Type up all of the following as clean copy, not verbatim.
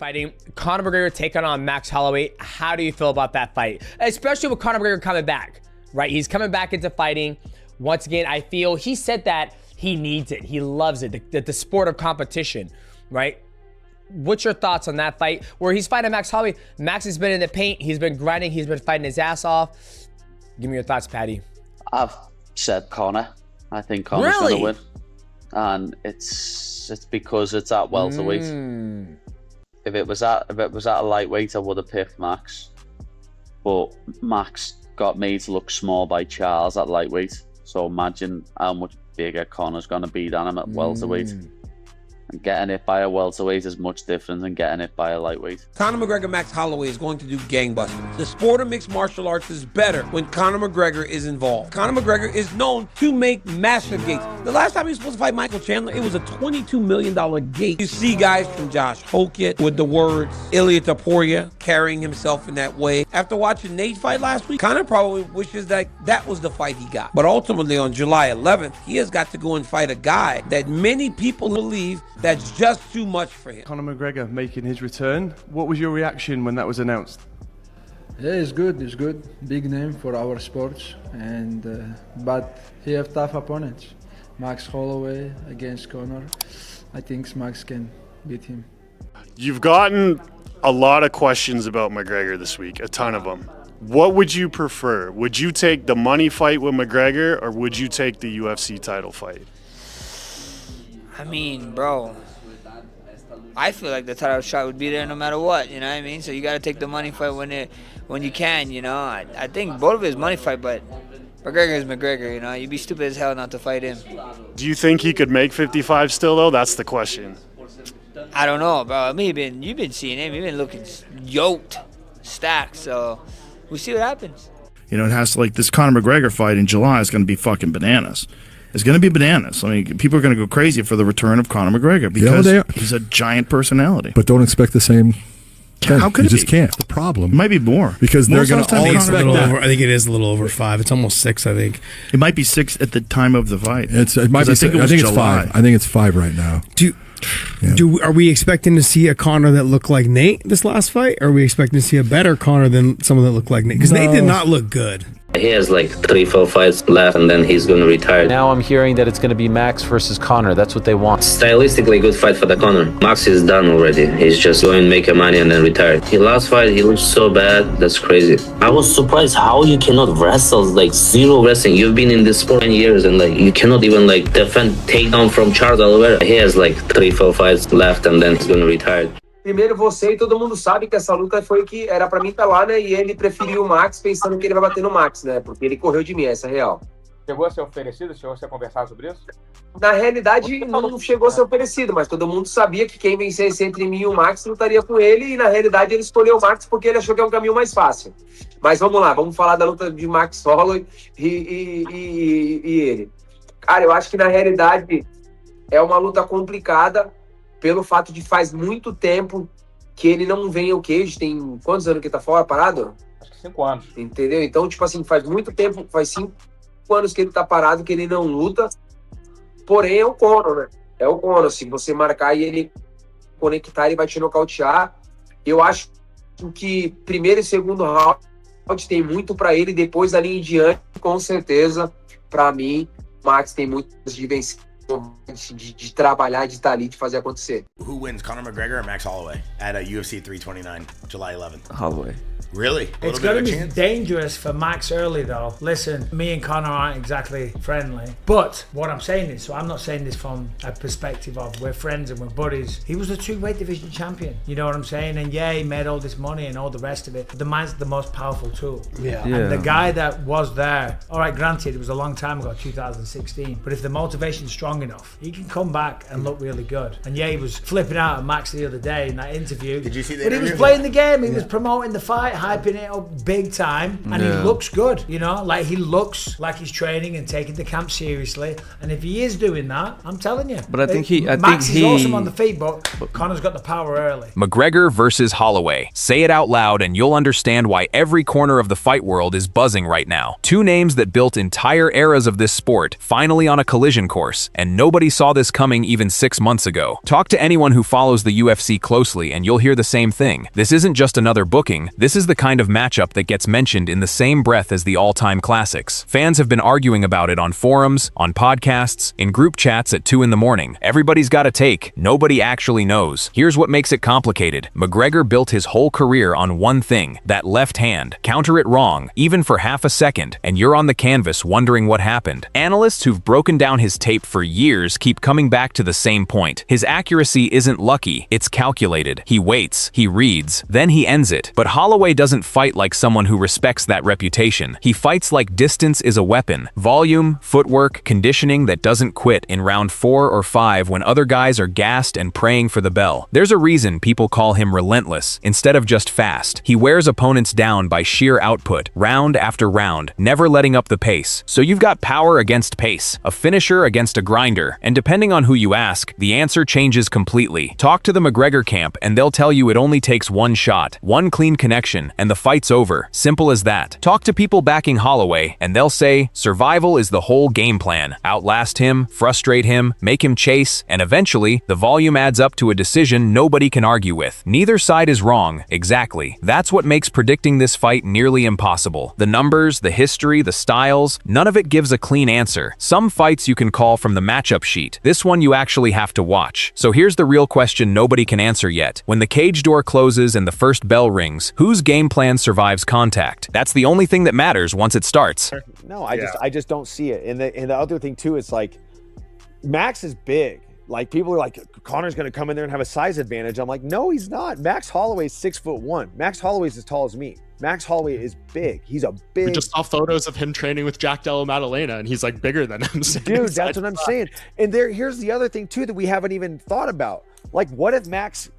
fighting. Conor McGregor taking on Max Holloway. How do you feel about that fight? Especially with Conor McGregor coming back, right? He's coming back into fighting. Once again, I feel he said that he needs it. He loves it, the sport of competition, right? What's your thoughts on that fight where he's fighting Max Holloway? Max has been in the paint. He's been grinding. He's been fighting his ass off. Give me your thoughts, Patty. I've said Conor. I think Conor's going to win. And it's because it's at welterweight. If it was at a lightweight, I would have picked Max. But Max got made to look small by Charles at lightweight. So imagine how much bigger Conor's going to be than him at welterweight. And getting it by a welterweight is much different than getting it by a lightweight. Conor McGregor, Max Holloway is going to do gangbusters. The sport of mixed martial arts is better when Conor McGregor is involved. Conor McGregor is known to make massive gates. The last time he was supposed to fight Michael Chandler, it was a $22 million gate. You see guys from Josh Hokett with the words Ilia Topuria carrying himself in that way. After watching Nate fight last week, Conor probably wishes that that was the fight he got. But ultimately on July 11th, he has got to go and fight a guy that many people believe that's just too much for him. Conor McGregor making his return. What was your reaction when that was announced? Yeah, it's good. It's good. Big name for our sports, and but he have tough opponents. Max Holloway against Conor. I think Max can beat him. You've gotten a lot of questions about McGregor this week, a ton of them. What would you prefer? Would you take the money fight with McGregor, or would you take the UFC title fight? I mean, bro, I feel like the title shot would be there no matter what, you know what I mean? So you got to take the money fight when you can, you know? I think both of it is money fight, but McGregor is McGregor, you know? You'd be stupid as hell not to fight him. Do you think he could make 55 still, though? That's the question. I don't know, bro. I mean, you've been seeing him. You've been looking yoked, stacked, so we'll see what happens. You know, it has to, like, this Conor McGregor fight in July is going to be fucking bananas. It's going to be bananas. I mean, people are going to go crazy for the return of Conor McGregor because he's a giant personality. But don't expect the same thing. How could you it just be? can't. The problem. It might be more. Because they're going to all expect that. I think it is a little over 5. It's almost 6, I think. It might be 6 at the time of the fight. It might be. I think it's 5. I think it's 5 right now. Are we expecting to see a Conor that looked like Nate this last fight? Or are we expecting to see a better Conor than someone that looked like Nate? Because Nate did not look good. He has like 3-4 fights left and then he's going to retire. Now I'm hearing that it's going to be Max versus Conor. That's what they want. Stylistically good fight for the Conor. Max is done already. He's just going to make a money and then retire. His last fight, he looked so bad. That's crazy. I was surprised how you cannot wrestle, like zero wrestling. You've been in this sport 10 years and like you cannot even like defend takedown from Charles Oliveira. He has like 3-4 fights left and then he's going to retire. Primeiro você e todo mundo sabe que essa luta foi que era pra mim estar lá, né? E ele preferiu o Max pensando que ele vai bater no Max, né? Porque ele correu de mim, essa é real. Chegou a ser oferecido? Chegou a ser conversado sobre isso? Na realidade, não chegou a ser oferecido, mas todo mundo sabia que quem vencesse entre mim e o Max lutaria com ele, e na realidade ele escolheu o Max porque ele achou que é um caminho mais fácil. Mas vamos lá, vamos falar da luta de Max Holloway e ele. Cara, eu acho que na realidade é uma luta complicada, pelo fato de faz muito tempo que ele não vem ao queijo. Tem quantos anos que ele tá fora, parado? Acho que 5 anos. Entendeu? Então, tipo assim, faz muito tempo, faz 5 anos que ele tá parado, que ele não luta. Porém, é o Conor, né? É o Conor. Se você marcar e ele conectar, ele vai te nocautear. Eu acho que primeiro e segundo round tem muito pra ele. Depois, dali em diante, com certeza, pra mim, Max tem muito de vencer. De trabalhar, de estar ali, de fazer acontecer. Who wins, Conor McGregor or Max Holloway at UFC 329, July 11th? Holloway. Really? It's going to be dangerous for Max early, though. Listen, me and Conor aren't exactly friendly. But what I'm saying is, so I'm not saying this from a perspective of we're friends and we're buddies. He was the 2-weight division champion. You know what I'm saying? And yeah, he made all this money and all the rest of it. But the man's the most powerful tool. Yeah. And the guy that was there, all right, granted, it was a long time ago, 2016. But if the motivation's strong enough, he can come back and look really good. And yeah, he was flipping out at Max the other day in that interview. Did you see that? But he was playing the game. He was promoting the fight, hyping it up big time, and he looks good, you know, like he looks like he's training and taking the camp seriously. And if he is doing that, I'm telling you. But I think Max is awesome on the feet, but Conor's got the power early. McGregor versus Holloway. Say it out loud and you'll understand why every corner of the fight world is buzzing right now. Two names that built entire eras of this sport, finally on a collision course, and and nobody saw this coming even 6 months ago. Talk to anyone who follows the UFC closely and you'll hear the same thing. This isn't just another booking, this is the kind of matchup that gets mentioned in the same breath as the all-time classics. Fans have been arguing about it on forums, on podcasts, in group chats at 2 in the morning. Everybody's got a take, nobody actually knows. Here's what makes it complicated. McGregor built his whole career on one thing, that left hand. Counter it wrong, even for half a second, and you're on the canvas wondering what happened. Analysts who've broken down his tape for years keep coming back to the same point. His accuracy isn't lucky, it's calculated. He waits, he reads, then he ends it. But Holloway doesn't fight like someone who respects that reputation. He fights like distance is a weapon. Volume, footwork, conditioning that doesn't quit in round 4 or 5 when other guys are gassed and praying for the bell. There's a reason people call him relentless instead of just fast. He wears opponents down by sheer output, round after round, never letting up the pace. So you've got power against pace, a finisher against a grinder, and depending on who you ask, the answer changes completely. Talk to the McGregor camp and they'll tell you it only takes one shot, one clean connection, and the fight's over. Simple as that. Talk to people backing Holloway and they'll say survival is the whole game plan. Outlast him, frustrate him, make him chase, and eventually the volume adds up to a decision nobody can argue with. Neither side is wrong, exactly. That's what makes predicting this fight nearly impossible. The numbers, the history, the styles, none of it gives a clean answer. Some fights you can call from the matchup sheet. This one you actually have to watch. So here's the real question nobody can answer yet. When the cage door closes and the first bell rings, whose game plan survives contact? That's the only thing that matters once it starts. No, I just don't see it. And the other thing too is like Max is big. Like people are like, Conor's going to come in there and have a size advantage. I'm like, no, he's not. Max Holloway is 6'1". Max Holloway is as tall as me. Max Holloway is big. He's a big. We just saw photos of him training with Jack Della Maddalena, and he's like bigger than him. Dude, that's what I'm saying. And here's the other thing too that we haven't even thought about. Like, what if Max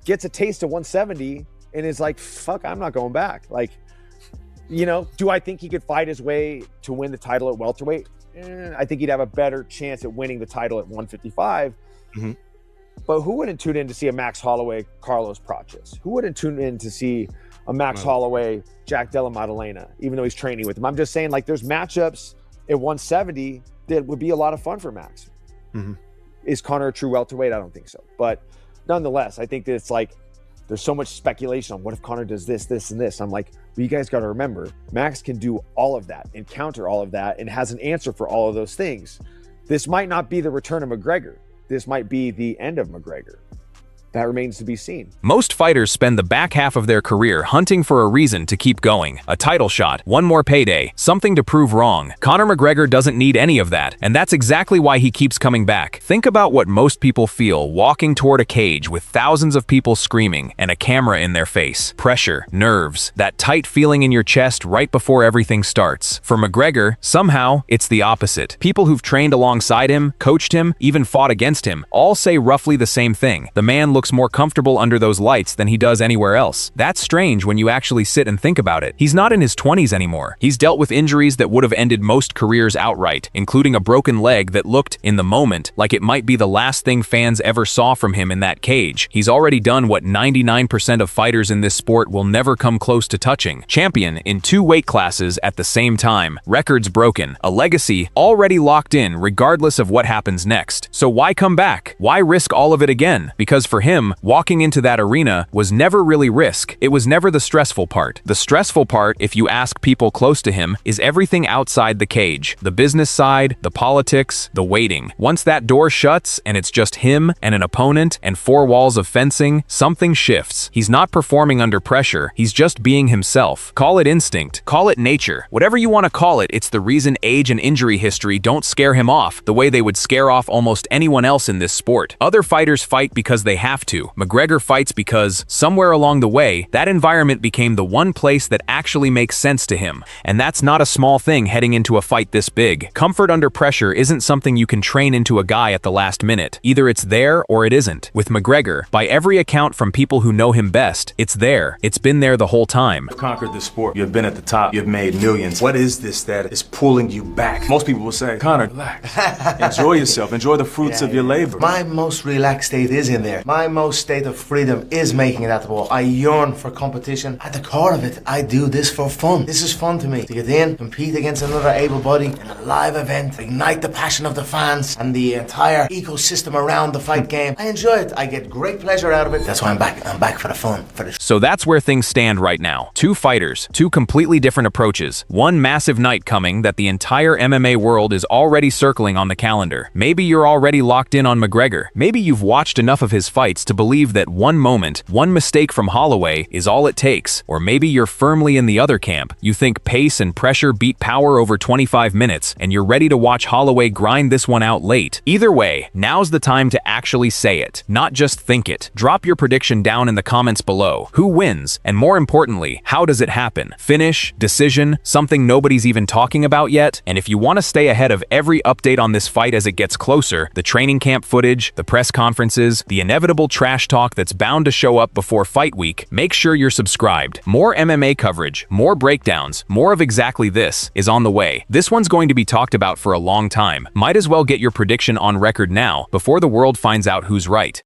gets a taste of 170 and is like, fuck, I'm not going back. Like, you know, do I think he could fight his way to win the title at welterweight? I think he'd have a better chance at winning the title at 155. Mm-hmm. But who wouldn't tune in to see a Max Holloway, Carlos Prates? Who wouldn't tune in to see a Max Holloway, Jack Della Maddalena, even though he's training with him? I'm just saying, like, there's matchups at 170 that would be a lot of fun for Max. Mm-hmm. Is Conor a true welterweight? I don't think so. But nonetheless, I think that it's like, there's so much speculation on what if Conor does this, this, and this. I'm like, well, you guys got to remember, Max can do all of that and counter all of that and has an answer for all of those things. This might not be the return of McGregor. This might be the end of McGregor. That remains to be seen. Most fighters spend the back half of their career hunting for a reason to keep going. A title shot, one more payday, something to prove wrong. Conor McGregor doesn't need any of that, and that's exactly why he keeps coming back. Think about what most people feel walking toward a cage with thousands of people screaming and a camera in their face. Pressure, nerves, that tight feeling in your chest right before everything starts. For McGregor, somehow, it's the opposite. People who've trained alongside him, coached him, even fought against him, all say roughly the same thing. The man looks more comfortable under those lights than he does anywhere else. That's strange when you actually sit and think about it. He's not in his 20s anymore. He's dealt with injuries that would have ended most careers outright, including a broken leg that looked, in the moment, like it might be the last thing fans ever saw from him in that cage. He's already done what 99% of fighters in this sport will never come close to touching. Champion in 2 weight classes at the same time. Records broken. A legacy already locked in regardless of what happens next. So why come back? Why risk all of it again? Because for him, walking into that arena was never really risk. It was never the stressful part. The stressful part, if you ask people close to him, is everything outside the cage. The business side, the politics, the waiting. Once that door shuts and it's just him and an opponent and 4 walls of fencing, something shifts. He's not performing under pressure. He's just being himself. Call it instinct. Call it nature. Whatever you want to call it, it's the reason age and injury history don't scare him off the way they would scare off almost anyone else in this sport. Other fighters fight because they have to. McGregor fights because, somewhere along the way, that environment became the one place that actually makes sense to him. And that's not a small thing heading into a fight this big. Comfort under pressure isn't something you can train into a guy at the last minute. Either it's there or it isn't. With McGregor, by every account from people who know him best, it's there. It's been there the whole time. You've conquered the sport. You've been at the top. You've made millions. What is this that is pulling you back? Most people will say, Conor, relax. Enjoy yourself. Enjoy the fruits of your labor. My most relaxed state is in there. My most state of freedom is making that wall. I yearn for competition. At the core of it, I do this for fun. This is fun to me. To get in, compete against another able body in a live event, ignite the passion of the fans and the entire ecosystem around the fight game. I enjoy it. I get great pleasure out of it. That's why I'm back. I'm back for the fun. So that's where things stand right now. Two fighters, two completely different approaches. One massive night coming that the entire MMA world is already circling on the calendar. Maybe you're already locked in on McGregor. Maybe you've watched enough of his fights to believe that one moment, one mistake from Holloway is all it takes. Or maybe you're firmly in the other camp. You think pace and pressure beat power over 25 minutes, and you're ready to watch Holloway grind this one out late. Either way, now's the time to actually say it, not just think it. Drop your prediction down in the comments below. Who wins? And more importantly, how does it happen? Finish? Decision? Something nobody's even talking about yet? And if you want to stay ahead of every update on this fight as it gets closer, the training camp footage, the press conferences, the inevitable trash talk that's bound to show up before fight week, make sure you're subscribed. More MMA coverage, more breakdowns, more of exactly this is on the way. This one's going to be talked about for a long time. Might as well get your prediction on record now before the world finds out who's right.